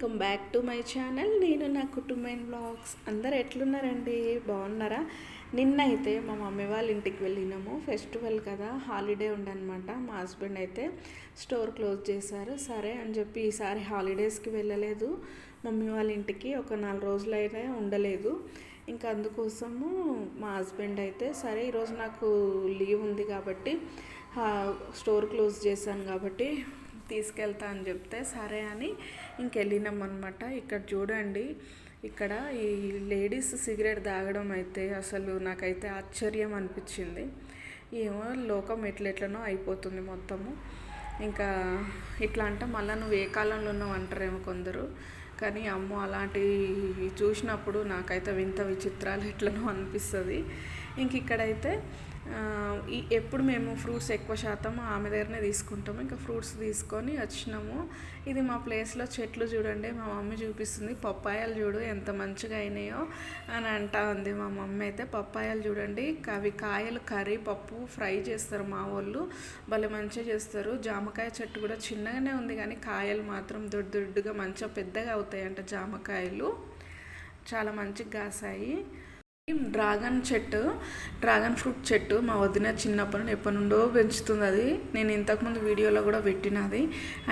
Welcome back to my channel. నేను నా కుటుంబైన vlogs. అందరు ఎట్లున్నారండి? బాగున్నారా? నిన్న అయితే మా మమ్మీ వాళ్ళ ఇంటికి వెళ్ళినాము. ఫెస్టివల్ కదా, హాలిడే ఉండనమాట. మా హస్బెండ్ అయితే స్టోర్ క్లోజ్ చేశారు. సరే అని చెప్పి ఈసారి హాలిడేస్కి వెళ్ళలేదు మమ్మీ వాళ్ళ ఇంటికి. ఒక 4 రోజులైనా ఉండలేదు. ఇంకా అందుకోసము మా హస్బెండ్ అయితే సరే ఈరోజు నాకు లీవ్ ఉంది కాబట్టి స్టోర్ క్లోజ్ చేశాను కాబట్టి తీసుకెళ్తా అని చెప్తే సరే అని ఇంకెళ్ళినాం అనమాట. ఇక్కడ చూడండి, ఇక్కడ ఈ లేడీస్ సిగరెట్ తాగడం అయితే అసలు నాకైతే ఆశ్చర్యం అనిపించింది. ఏమో లోకం ఎట్లెట్లనో అయిపోతుంది మొత్తము. ఇంకా ఇట్లా అంటే మళ్ళీ నువ్వు ఏ కాలంలో ఉన్నావు అంటారేమో కొందరు. కానీ అమ్మో, అలాంటివి చూసినప్పుడు నాకైతే వింత విచిత్రాలు ఎట్లనో అనిపిస్తుంది. ఇంక ఇక్కడైతే ఎప్పుడు మేము ఫ్రూట్స్ ఎక్కువ శాతం ఆమె దగ్గరనే తీసుకుంటాము. ఇంకా ఫ్రూట్స్ తీసుకొని వచ్చినాము. ఇది మా ప్లేస్లో చెట్లు చూడండి, మా మమ్మీ చూపిస్తుంది. పప్పాయాలు చూడు ఎంత మంచిగా అయినాయో అని అంటా ఉంది మా మమ్మీ అయితే. పప్పాయాలు చూడండి, అవి కాయలు కర్రీ పప్పు ఫ్రై చేస్తారు మా వాళ్ళు, భలే మంచిగా చేస్తారు. జామకాయ చెట్టు కూడా చిన్నగానే ఉంది కానీ కాయలు మాత్రం దొడ్డుగా మంచిగా పెద్దగా అవుతాయంట. జామకాయలు చాలా మంచిగా కాసాయి. డ్రాగన్ ఫ్రూట్ చెట్టు మా వదిన చిన్నప్పటి నుండి ఎప్పటి నుండో పెంచుతుంది. అది నేను ఇంతకుముందు వీడియోలో కూడా పెట్టినది,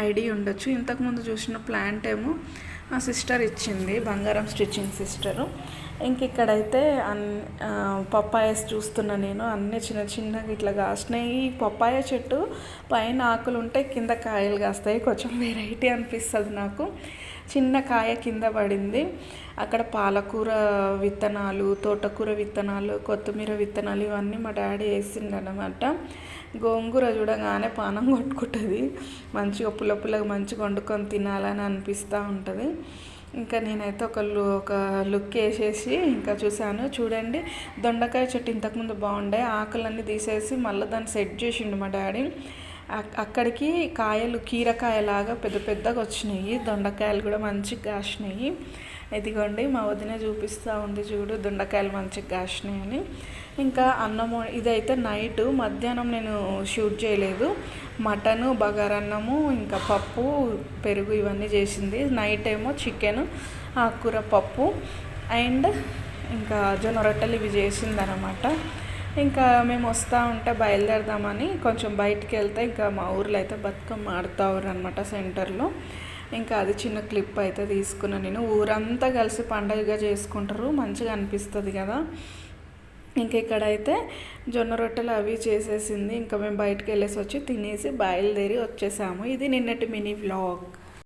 ఐడియా ఉండొచ్చు. ఇంతకుముందు చూసిన ప్లాంట్ ఏమో మా సిస్టర్ ఇచ్చింది, బంగారం స్టిచ్చింగ్ సిస్టరు. ఇంక ఇక్కడైతే పప్పాయస్ చూస్తున్నా నేను. అన్నీ చిన్న చిన్నగా ఇట్లా కాసినాయి. ఈ పప్పాయ చెట్టు పైన ఆకులు ఉంటాయి, కింద కాయలు కాస్తాయి. కొంచెం వెరైటీ అనిపిస్తుంది నాకు. చిన్న కాయ కింద పడింది. అక్కడ పాలకూర విత్తనాలు, తోటకూర విత్తనాలు, కొత్తిమీర విత్తనాలు ఇవన్నీ మా డాడీ వేసిండనమాట. గోంగూర చూడగానే పానం కొట్టుకుంటుంది. మంచిగా పుల్లగా మంచిగా వండుకొని తినాలని అనిపిస్తూ ఉంటుంది. ఇంకా నేనైతే ఒక లుక్ వేసేసి ఇంకా చూశాను. చూడండి, దొండకాయ చెట్టు ఇంతకుముందు బాగుండే, ఆకులన్నీ తీసేసి మళ్ళీ దాన్ని సెట్ చేసిండు మా డాడీ. అక్కడికి కాయలు కీరకాయలాగా పెద్దగా వచ్చినాయి. దొండకాయలు కూడా మంచిగా కాసినాయి. ఇదిగోండి మా వదిన చూపిస్తూ ఉంది చూడు, దొండకాయలు మంచిగా కాసినాయి అని. ఇంకా అన్నము ఇదైతే నైట్, మధ్యాహ్నం నేను షూట్ చేయలేదు. మటను, బగారన్నము, ఇంకా పప్పు, పెరుగు ఇవన్నీ చేసింది. నైట్ ఏమో చికెన్, ఆకుకూర పప్పు అండ్ ఇంకా జొన్న రొట్టెలు ఇవి చేసిందనమాట. ఇంకా మేము వస్తూ ఉంటే బయలుదేరదామని కొంచెం బయటికి వెళ్తే ఇంకా మా ఊర్లో అయితే బతుకమ్మ ఆడుతారు అనమాట సెంటర్లో. ఇంకా అది చిన్న క్లిప్ అయితే తీసుకున్నాను నేను. ఊరంతా కలిసి పండుగగా చేసుకుంటారు, మంచిగా అనిపిస్తుంది కదా. ఇంక ఇక్కడైతే జొన్న రొట్టెలు అవి చేసేసింది. ఇంకా మేము బయటకు వెళ్ళేసి వచ్చి తినేసి బయలుదేరి వచ్చేసాము. ఇది నిన్నటి మినీ వ్లాగ్.